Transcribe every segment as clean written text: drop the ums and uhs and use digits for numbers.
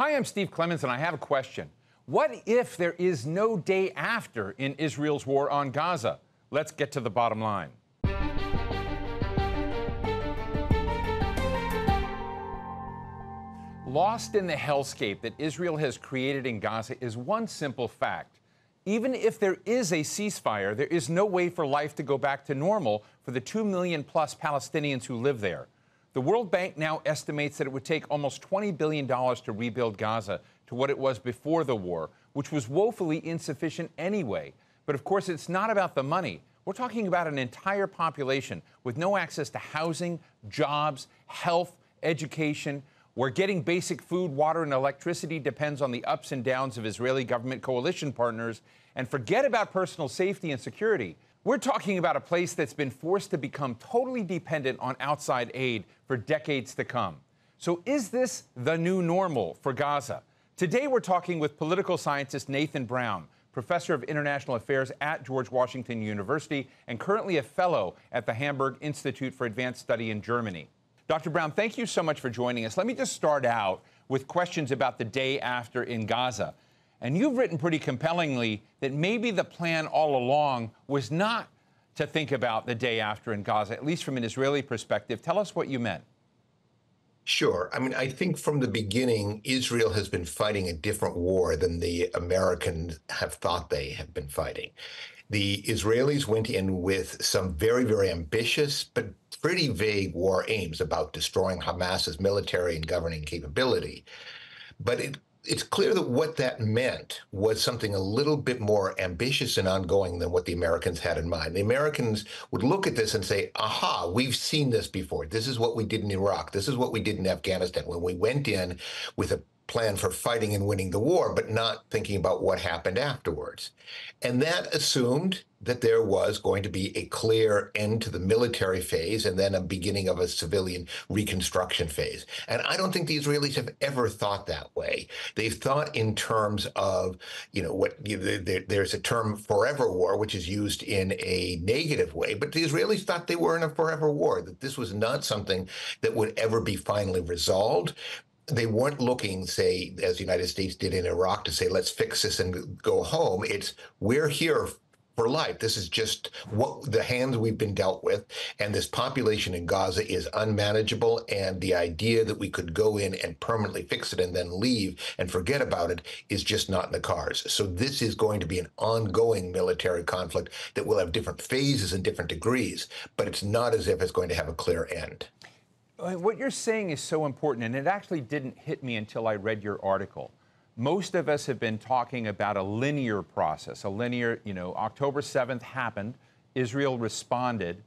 Hi, I'm Steve Clemons, and I have a question. What if there is no day after in Israel's war on Gaza? Let's get to the bottom line. Lost in the hellscape that Israel has created in Gaza is one simple fact. Even if there is a ceasefire, there is no way for life to go back to normal for the 2 million plus Palestinians who live there. The World Bank now estimates that it would take almost $20 billion to rebuild Gaza to what it was before the war, which was woefully insufficient anyway. But of course, it's not about the money. We're talking about an entire population with no access to housing, jobs, health, education, where getting basic food, water, and electricity depends on the ups and downs of Israeli government coalition partners. And forget about personal safety and security. We're talking about a place that's been forced to become totally dependent on outside aid for decades to come. So is this the new normal for Gaza? Today, we're talking with political scientist Nathan Brown, professor of international affairs at George Washington University and currently a fellow at the Hamburg Institute for Advanced Study in Germany. Dr. Brown, thank you so much for joining us. Let me just start out with questions about the day after in Gaza. And you've written pretty compellingly that maybe the plan all along was not to think about the day after in Gaza, at least from an Israeli perspective. Tell us what you meant. Sure. I mean, I think from the beginning, Israel has been fighting a different war than the Americans have thought they have been fighting. The Israelis went in with some very, very ambitious but pretty vague war aims about destroying Hamas's military and governing capability. But it's clear that what that meant was something a little bit more ambitious and ongoing than what the Americans had in mind. The Americans would look at this and say, aha, we've seen this before. This is what we did in Iraq. This is what we did in Afghanistan when we went in with a plan for fighting and winning the war, but not thinking about what happened afterwards. And that assumed that there was going to be a clear end to the military phase and then a beginning of a civilian reconstruction phase. And I don't think the Israelis have ever thought that way. They've thought in terms of, there's a term forever war, which is used in a negative way, but the Israelis thought they were in a forever war, that this was not something that would ever be finally resolved. They weren't looking, say, as the United States did in Iraq, to say, let's fix this and go home. It's, we're here for life. This is just what the hands we've been dealt with. And this population in Gaza is unmanageable. And the idea that we could go in and permanently fix it and then leave and forget about it is just not in the cards. So this is going to be an ongoing military conflict that will have different phases and different degrees, but it's not as if it's going to have a clear end. What you're saying is so important, and it actually didn't hit me until I read your article. Most of us have been talking about a linear process, a linear, October 7th happened, Israel responded.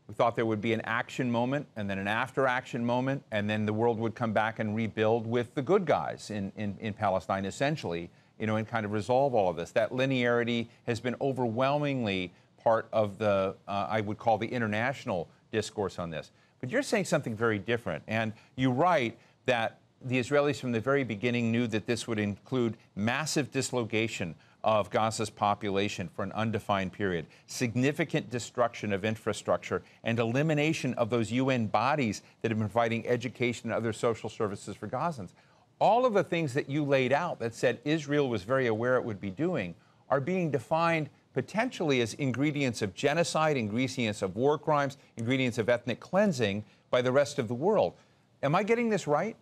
We thought there would be an action moment and then an after-action moment, and then the world would come back and rebuild with the good guys in Palestine, essentially, and kind of resolve all of this. That linearity has been overwhelmingly part of the, I would call the international discourse on this. But you're saying something very different. And you write that the Israelis from the very beginning knew that this would include massive dislocation of Gaza's population for an undefined period, significant destruction of infrastructure, and elimination of those UN bodies that have been providing education and other social services for Gazans. All of the things that you laid out that said Israel was very aware it would be doing are being defined potentially as ingredients of genocide, ingredients of war crimes, ingredients of ethnic cleansing by the rest of the world. Am I getting this right?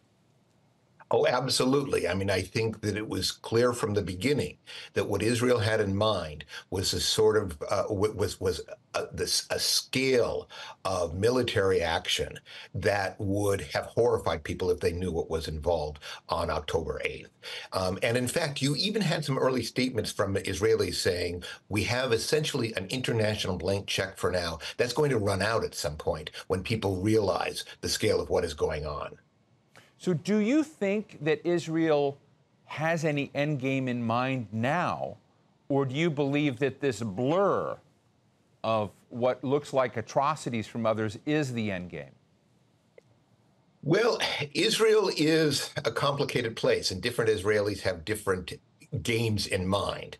Oh, absolutely. I mean, I think that it was clear from the beginning that what Israel had in mind was a sort of a scale of military action that would have horrified people if they knew what was involved on October 8th. And in fact, you even had some early statements from Israelis saying, we have essentially an international blank check for now. That's going to run out at some point when people realize the scale of what is going on. So do you think that Israel has any endgame in mind now, or do you believe that this blur of what looks like atrocities from others is the endgame? Well, Israel is a complicated place, and different Israelis have different games in mind.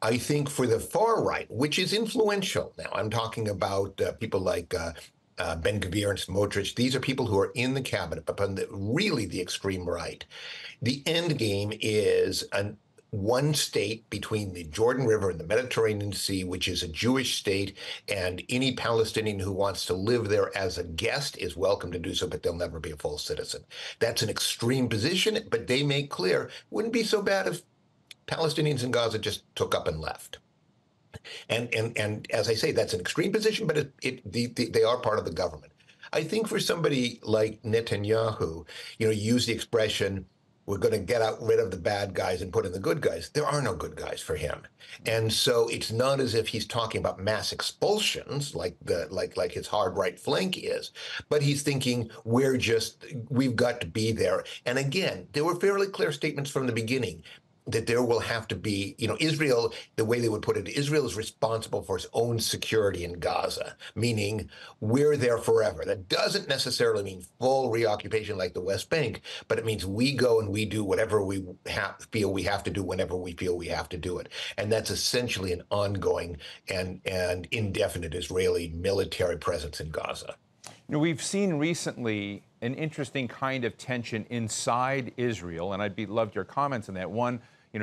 I think for the far right, which is influential now, I'm talking about people like Ben-Gvir and Smotrich. These are people who are in the cabinet, but on really the extreme right. The end game is one state between the Jordan River and the Mediterranean Sea, which is a Jewish state, and any Palestinian who wants to live there as a guest is welcome to do so, but they'll never be a full citizen. That's an extreme position, but they make clear it wouldn't be so bad if Palestinians in Gaza just took up and left. And as I say, that's an extreme position, but they are part of the government. I think for somebody like Netanyahu, use the expression, we're going to get rid of the bad guys and put in the good guys. There are no good guys for him. And so it's not as if he's talking about mass expulsions like his hard right flank is, but he's thinking we've got to be there. And again, there were fairly clear statements from the beginning that there will have to be, Israel, the way they would put it, Israel is responsible for its own security in Gaza, meaning we're there forever. That doesn't necessarily mean full reoccupation like the West Bank, but it means we go and we do whatever we feel we have to do whenever we feel we have to do it. And that's essentially an ongoing and indefinite Israeli military presence in Gaza. We've seen recently an interesting kind of tension inside Israel, and I'd love your comments on that. One,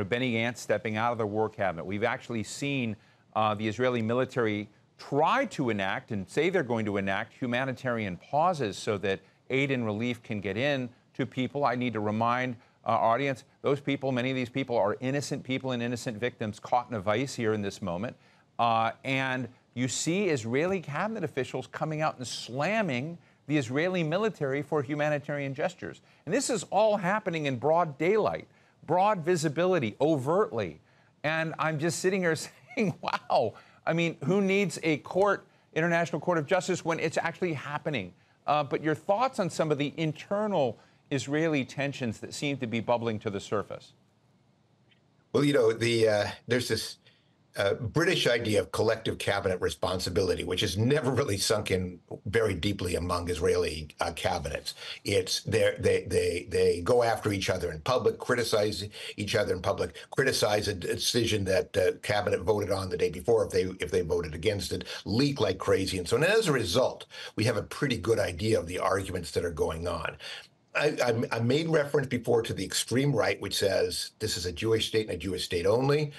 Benny Gantz stepping out of the war cabinet. We've actually seen the Israeli military try to enact and say they're going to enact humanitarian pauses so that aid and relief can get in to people. I need to remind our audience, many of these people are innocent people and innocent victims caught in a vice here in this moment. And you see Israeli cabinet officials coming out and slamming the Israeli military for humanitarian gestures. And this is all happening in broad daylight, broad visibility, overtly. And I'm just sitting here saying, wow, I mean, who needs a international court of justice when it's actually happening? But your thoughts on some of the internal Israeli tensions that seem to be bubbling to the surface? Well, there's this British idea of collective cabinet responsibility, which has never really sunk in very deeply among Israeli cabinets. It's they go after each other in public, criticize each other in public, criticize a decision that the cabinet voted on the day before if they voted against it, leak like crazy, and so on. And as a result, we have a pretty good idea of the arguments that are going on. I made reference before to the extreme right, which says this is a Jewish state and a Jewish state only.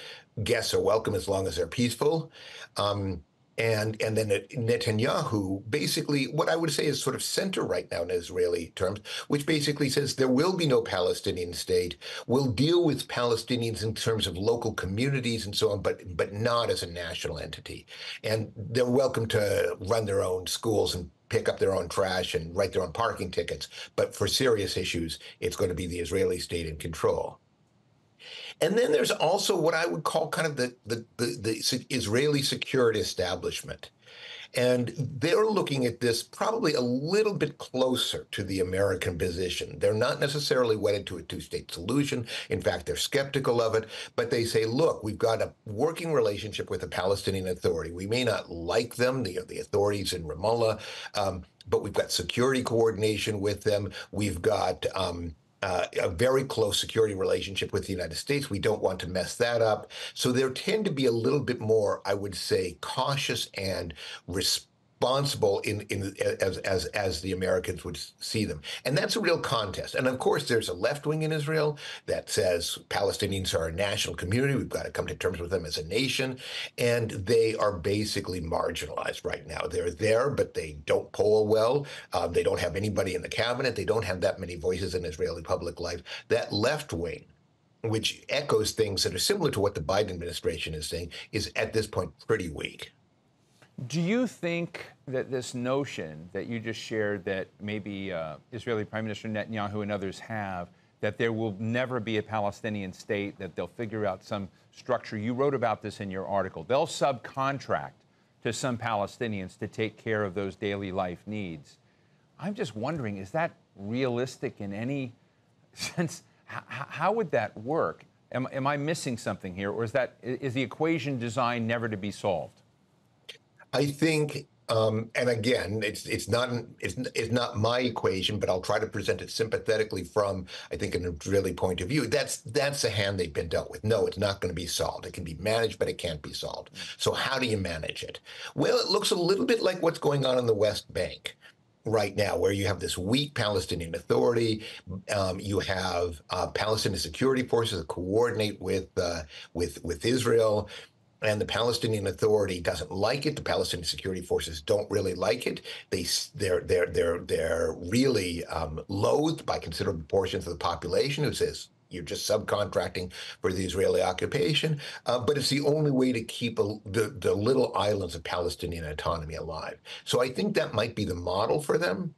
Guests are welcome as long as they're peaceful. And then Netanyahu, basically what I would say is sort of center right now in Israeli terms, which basically says there will be no Palestinian state. We'll deal with Palestinians in terms of local communities and so on, but not as a national entity. And they're welcome to run their own schools and pick up their own trash and write their own parking tickets. But for serious issues, it's going to be the Israeli state in control. And then there's also what I would call kind of the Israeli security establishment. And they're looking at this probably a little bit closer to the American position. They're not necessarily wedded to a two-state solution. In fact, they're skeptical of it. But they say, look, we've got a working relationship with the Palestinian Authority. We may not like them, the authorities in Ramallah, but we've got security coordination with them. We've got a very close security relationship with the United States. We don't want to mess that up. So there tend to be a little bit more, I would say, cautious and responsible as the Americans would see them. And that's a real contest. And of course, there's a left wing in Israel that says Palestinians are a national community. We've got to come to terms with them as a nation. And they are basically marginalized right now. They're there, but they don't poll well. They don't have anybody in the cabinet. They don't have that many voices in Israeli public life. That left wing, which echoes things that are similar to what the Biden administration is saying, is at this point pretty weak. Do you think that this notion that you just shared that maybe Israeli Prime Minister Netanyahu and others have, that there will never be a Palestinian state, that they'll figure out some structure? You wrote about this in your article. They'll subcontract to some Palestinians to take care of those daily life needs. I'm just wondering, is that realistic in any sense? How would that work? Am I missing something here, or is the equation designed never to be solved? I think And again, it's not my equation, but I'll try to present it sympathetically from, I think, an Israeli point of view. That's the hand they've been dealt with. No, it's not going to be solved. It can be managed, but it can't be solved. So how do you manage it? Well, it looks a little bit like what's going on in the West Bank right now, where you have this weak Palestinian Authority. You have Palestinian security forces that coordinate with Israel. And the Palestinian Authority doesn't like it. The Palestinian security forces don't really like it. They're really loathed by considerable portions of the population who says you're just subcontracting for the Israeli occupation. But it's the only way to keep the little islands of Palestinian autonomy alive. So I think that might be the model for them.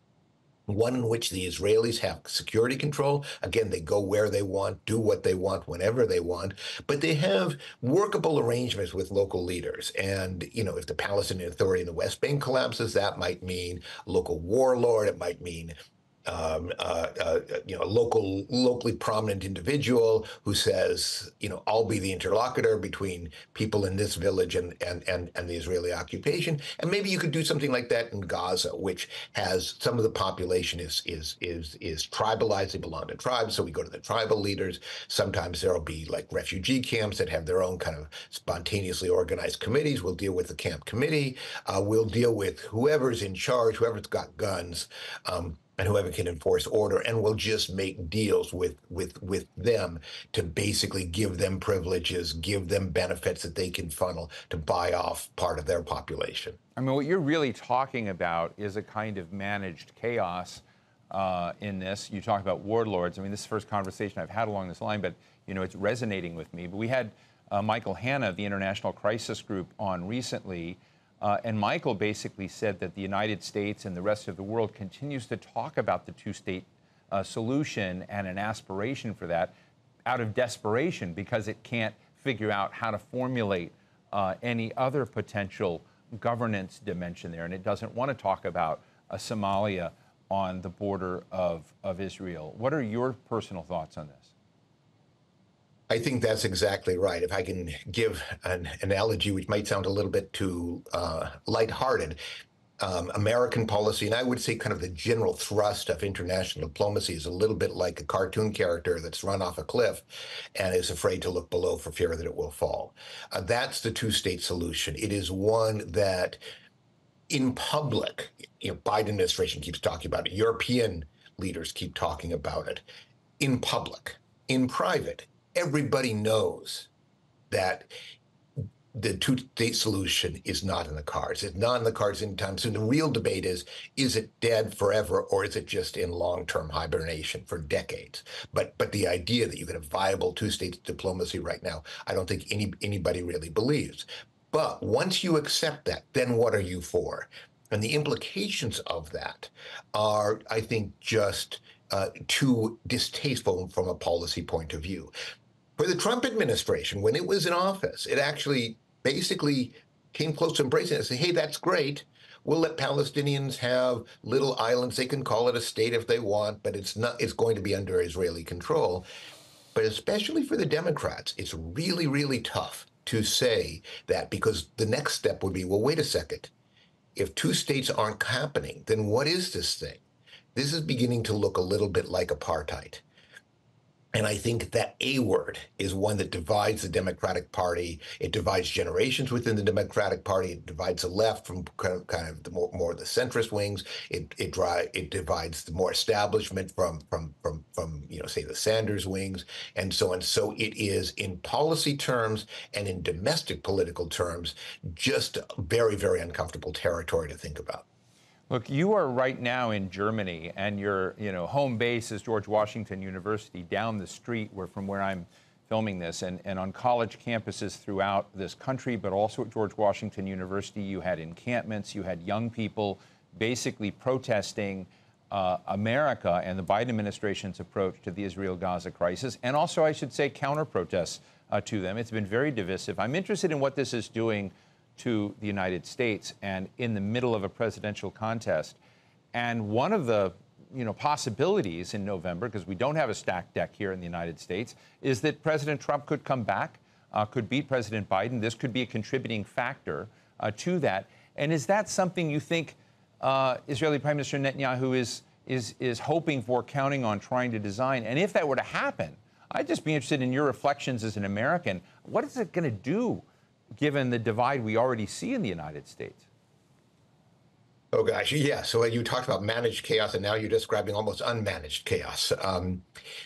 One in which the Israelis have security control. Again, they go where they want, do what they want, whenever they want, but they have workable arrangements with local leaders. And, if the Palestinian Authority in the West Bank collapses, that might mean local warlord. It might mean locally prominent individual who says, I'll be the interlocutor between people in this village and the Israeli occupation. And maybe you could do something like that in Gaza, which has some of the population is tribalized. They belong to tribes, so we go to the tribal leaders. Sometimes there'll be like refugee camps that have their own kind of spontaneously organized committees. We'll deal with the camp committee. We'll deal with whoever's in charge, whoever's got guns. And whoever can enforce order, and we'll just make deals with them to basically give them privileges, give them benefits that they can funnel to buy off part of their population. I mean, what you're really talking about is a kind of managed chaos in this. You talk about warlords. I mean, this is the first conversation I've had along this line, but, it's resonating with me. But we had Michael Hanna of the International Crisis Group on recently. And Michael basically said that the United States and the rest of the world continues to talk about the two-state solution and an aspiration for that out of desperation because it can't figure out how to formulate any other potential governance dimension there. And it doesn't want to talk about Somalia on the border of Israel. What are your personal thoughts on this? I think that's exactly right. If I can give an analogy, which might sound a little bit too lighthearted, American policy, and I would say kind of the general thrust of international diplomacy is a little bit like a cartoon character that's run off a cliff and is afraid to look below for fear that it will fall. That's the two-state solution. It is one that in public, Biden administration keeps talking about it. European leaders keep talking about it. In public, in private, everybody knows that the two-state solution is not in the cards. It's not in the cards anytime soon. The real debate is it dead forever or is it just in long-term hibernation for decades? But the idea that you can have viable two-state diplomacy right now, I don't think anybody really believes. But once you accept that, then what are you for? And the implications of that are, I think, just too distasteful from a policy point of view. For the Trump administration, when it was in office, it actually basically came close to embracing it and say, hey, that's great. We'll let Palestinians have little islands. They can call it a state if they want, but it's going to be under Israeli control. But especially for the Democrats, it's really, really tough to say that because the next step would be, well, wait a second. If two states aren't happening, then what is this thing? This is beginning to look a little bit like apartheid. And I think that A word is one that divides the Democratic Party. It divides generations within the Democratic Party. It divides the left from kind of the more the centrist wings. It divides the more establishment from say the Sanders wings and so on. So it is in policy terms and in domestic political terms just very, very uncomfortable territory to think about. Look, you are right now in Germany, and your home base is George Washington University down the street from where I'm filming this, and on college campuses throughout this country, but also at George Washington University, you had encampments, you had young people basically protesting America and the Biden administration's approach to the Israel-Gaza crisis, and also, I should say, counter-protests to them. It's been very divisive. I'm interested in what this is doing to the United States and in the middle of a presidential contest. And one of the possibilities in November, because we don't have a stacked deck here in the United States, is that President Trump could come back, could beat President Biden. This could be a contributing factor to that. And is that something you think Israeli Prime Minister Netanyahu is hoping for, counting on, trying to design? And if that were to happen, I'd just be interested in your reflections as an American. What is it going to do, given the divide we already see in the United States? Oh gosh, yeah. So you talked about managed chaos, and now you're describing almost unmanaged chaos.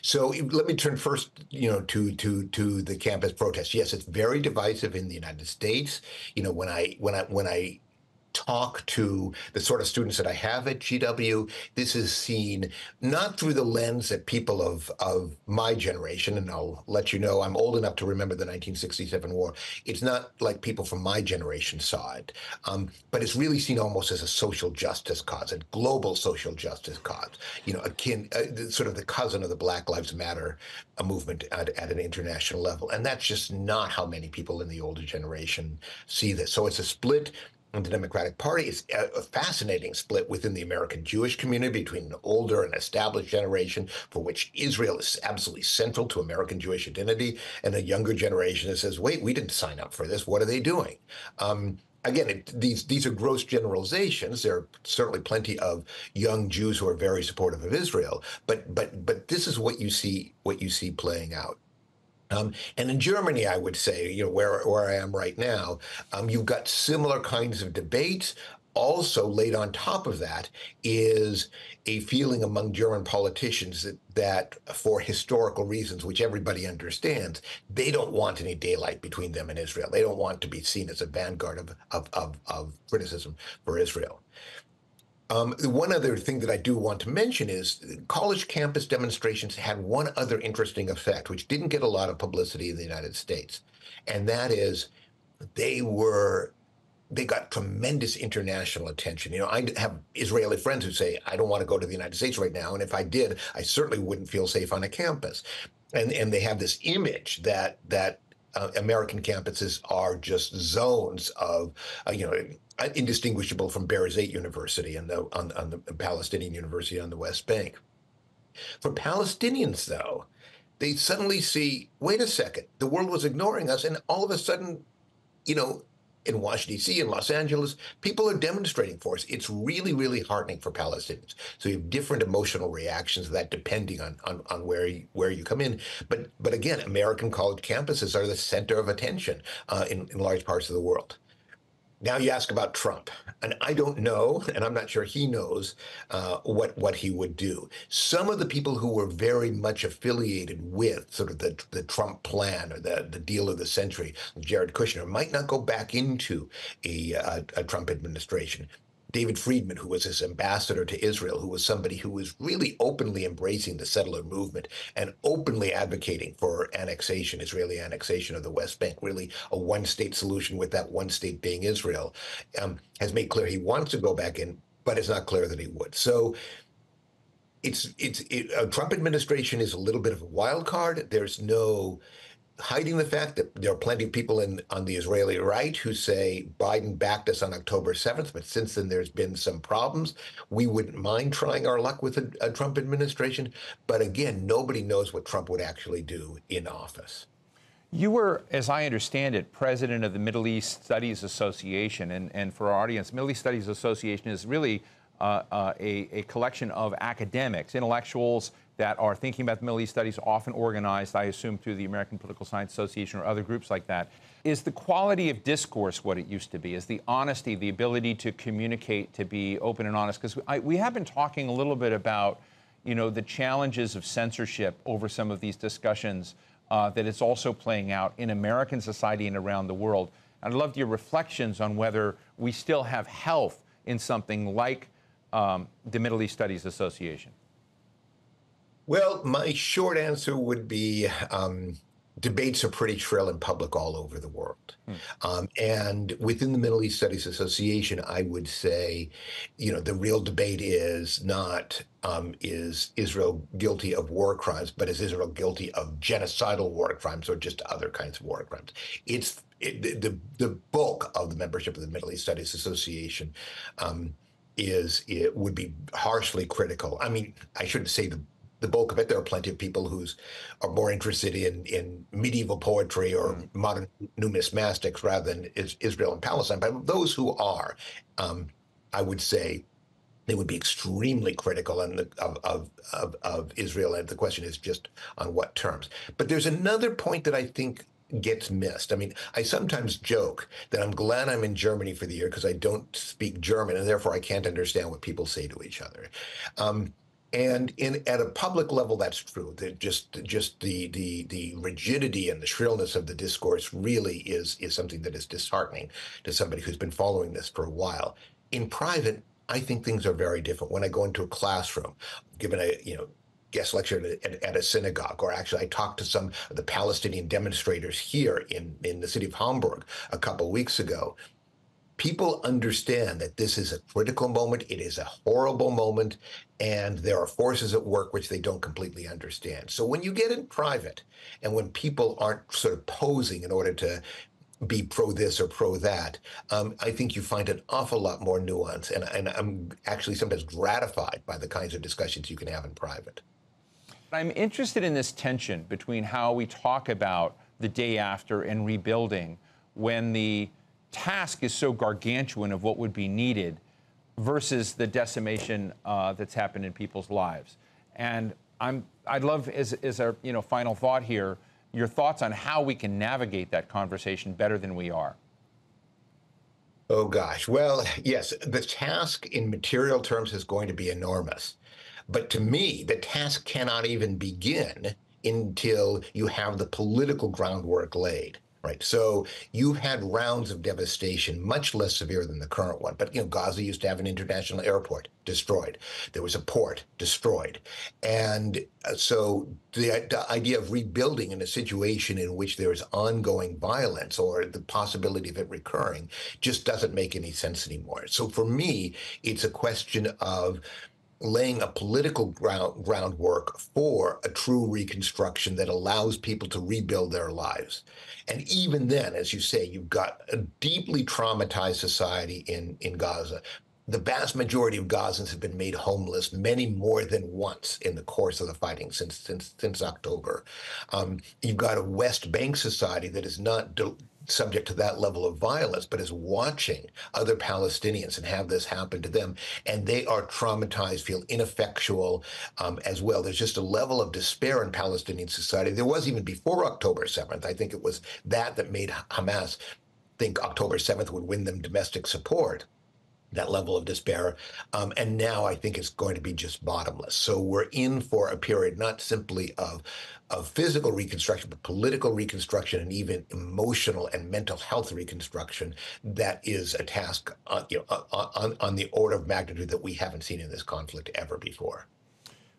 So let me turn first, to the campus protest. Yes, it's very divisive in the United States. When I talk to the sort of students that I have at GW, this is seen not through the lens that people of my generation, and I'll let you know I'm old enough to remember the 1967 war. It's not like people from my generation saw it, but it's really seen almost as a social justice cause, a global social justice cause, akin, sort of the cousin of the Black Lives Matter movement at an international level. And that's just not how many people in the older generation see this. So it's a split in the Democratic Party. It's a fascinating split within the American Jewish community between an older and established generation for which Israel is absolutely central to American Jewish identity, and a younger generation that says, wait, we didn't sign up for this. What are they doing? Again, these are gross generalizations. There are certainly plenty of young Jews who are very supportive of Israel, but this is what you see playing out. And in Germany, I would say, where I am right now, you've got similar kinds of debates. Also, laid on top of that is a feeling among German politicians that for historical reasons, which everybody understands, they don't want any daylight between them and Israel. They don't want to be seen as a vanguard of criticism for Israel. One other thing that I do want to mention is college campus demonstrations had one other interesting effect, which didn't get a lot of publicity in the United States, and that is they got tremendous international attention. I have Israeli friends who say, I don't want to go to the United States right now, and if I did, I certainly wouldn't feel safe on a campus. And they have this image that American campuses are just zones of, indistinguishable from Berzeit University on the Palestinian University on the West Bank. For Palestinians, though, they suddenly see, wait a second, the world was ignoring us, and all of a sudden, in Washington, D.C., in Los Angeles, people are demonstrating for us. It's really, really heartening for Palestinians. So you have different emotional reactions to that depending on where you come in. But again, American college campuses are the center of attention in large parts of the world. Now you ask about Trump, and I don't know, and I'm not sure he knows what he would do. Some of the people who were very much affiliated with sort of the Trump plan or the deal of the century, Jared Kushner, might not go back into a Trump administration. David Friedman, who was his ambassador to Israel, who was somebody who was really openly embracing the settler movement and openly advocating for annexation, Israeli annexation of the West Bank, really a one-state solution with that one state being Israel, has made clear he wants to go back in, but it's not clear that he would. So a Trump administration is a little bit of a wild card. There's no hiding the fact that there are plenty of people on the Israeli right who say Biden backed us on October 7th, but since then there's been some problems. We wouldn't mind trying our luck with a Trump administration. But again, nobody knows what Trump would actually do in office. You were, as I understand it, president of the Middle East Studies Association. And for our audience, Middle East Studies Association is really a collection of academics, intellectuals that are thinking about the Middle East studies, often organized, I assume, through the American Political Science Association or other groups like that. Is the quality of discourse what it used to be? Is the honesty, the ability to communicate, to be open and honest? Because we have been talking a little bit about, the challenges of censorship over some of these discussions that it's also playing out in American society and around the world. I'd love your reflections on whether we still have health in something like the Middle East Studies Association. Well, my short answer would be debates are pretty shrill and public all over the world. And within the Middle East Studies Association, I would say, the real debate is not is Israel guilty of war crimes, but is Israel guilty of genocidal war crimes or just other kinds of war crimes? The bulk of the membership of the Middle East Studies Association would be harshly critical. I mean, I shouldn't say the the bulk of it. There are plenty of people who are more interested in medieval poetry or modern numismatics rather than Israel and Palestine. But those who are, I would say, they would be extremely critical of Israel, and the question is just on what terms. But there's another point that I think gets missed. I mean, I sometimes joke that I'm glad I'm in Germany for the year because I don't speak German, and therefore I can't understand what people say to each other. And at a public level, that's true. Just the rigidity and the shrillness of the discourse really is something that is disheartening to somebody who's been following this for a while. In private, I think things are very different. When I go into a classroom, given a guest lecture at a synagogue, or actually I talked to some of the Palestinian demonstrators here in the city of Hamburg a couple of weeks ago, people understand that this is a critical moment. It is a horrible moment, and there are forces at work which they don't completely understand. So when you get in private, and when people aren't sort of posing in order to be pro this or pro that, I think you find an awful lot more nuance, and I'm actually sometimes gratified by the kinds of discussions you can have in private. I'm interested in this tension between how we talk about the day after and rebuilding when the task is so gargantuan of what would be needed versus the decimation that's happened in people's lives. And I'd love, as our final thought here, your thoughts on how we can navigate that conversation better than we are. Oh, gosh. Well, yes, the task in material terms is going to be enormous. But to me, the task cannot even begin until you have the political groundwork laid. Right. So you've had rounds of devastation, much less severe than the current one. But, Gaza used to have an international airport destroyed. There was a port destroyed. And so the idea of rebuilding in a situation in which there is ongoing violence or the possibility of it recurring just doesn't make any sense anymore. So for me, it's a question of laying a political groundwork for a true reconstruction that allows people to rebuild their lives. And even then, as you say, you've got a deeply traumatized society in Gaza. The vast majority of Gazans have been made homeless, many more than once in the course of the fighting since October. You've got a West Bank society that is not subject to that level of violence, but is watching other Palestinians and have this happen to them. And they are traumatized, feel ineffectual as well. There's just a level of despair in Palestinian society. There was even before October 7th. I think it was that made Hamas think October 7th would win them domestic support, that level of despair. And now I think it's going to be just bottomless. So we're in for a period not simply of physical reconstruction, but political reconstruction and even emotional and mental health reconstruction. That is a task on the order of magnitude that we haven't seen in this conflict ever before.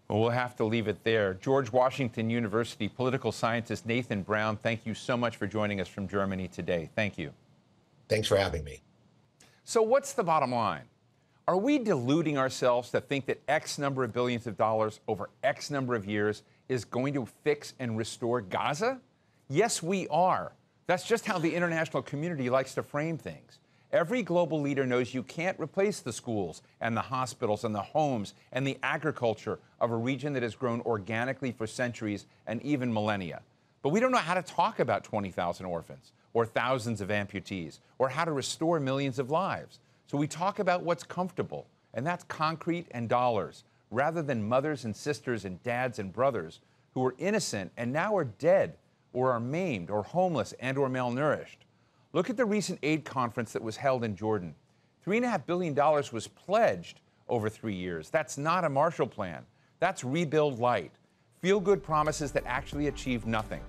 Well, we'll have to leave it there. George Washington University political scientist Nathan Brown, thank you so much for joining us from Germany today. Thank you. Thanks for having me. So what's the bottom line? Are we deluding ourselves to think that X number of billions of dollars over X number of years is going to fix and restore Gaza? Yes, we are. That's just how the international community likes to frame things. Every global leader knows you can't replace the schools and the hospitals and the homes and the agriculture of a region that has grown organically for centuries and even millennia. But we don't know how to talk about 20,000 orphans or thousands of amputees or how to restore millions of lives. So we talk about what's comfortable, and that's concrete and dollars, rather than mothers and sisters and dads and brothers who were innocent and now are dead or are maimed or homeless and or malnourished. Look at the recent aid conference that was held in Jordan. $3.5 billion was pledged over 3 years. That's not a Marshall Plan. That's rebuild light. Feel-good promises that actually achieve nothing.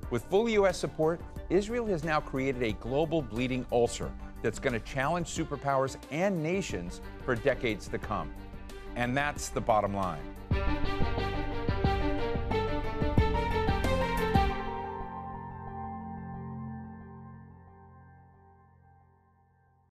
With full U.S. support, Israel has now created a global bleeding ulcer that's going to challenge superpowers and nations for decades to come. And that's the bottom line.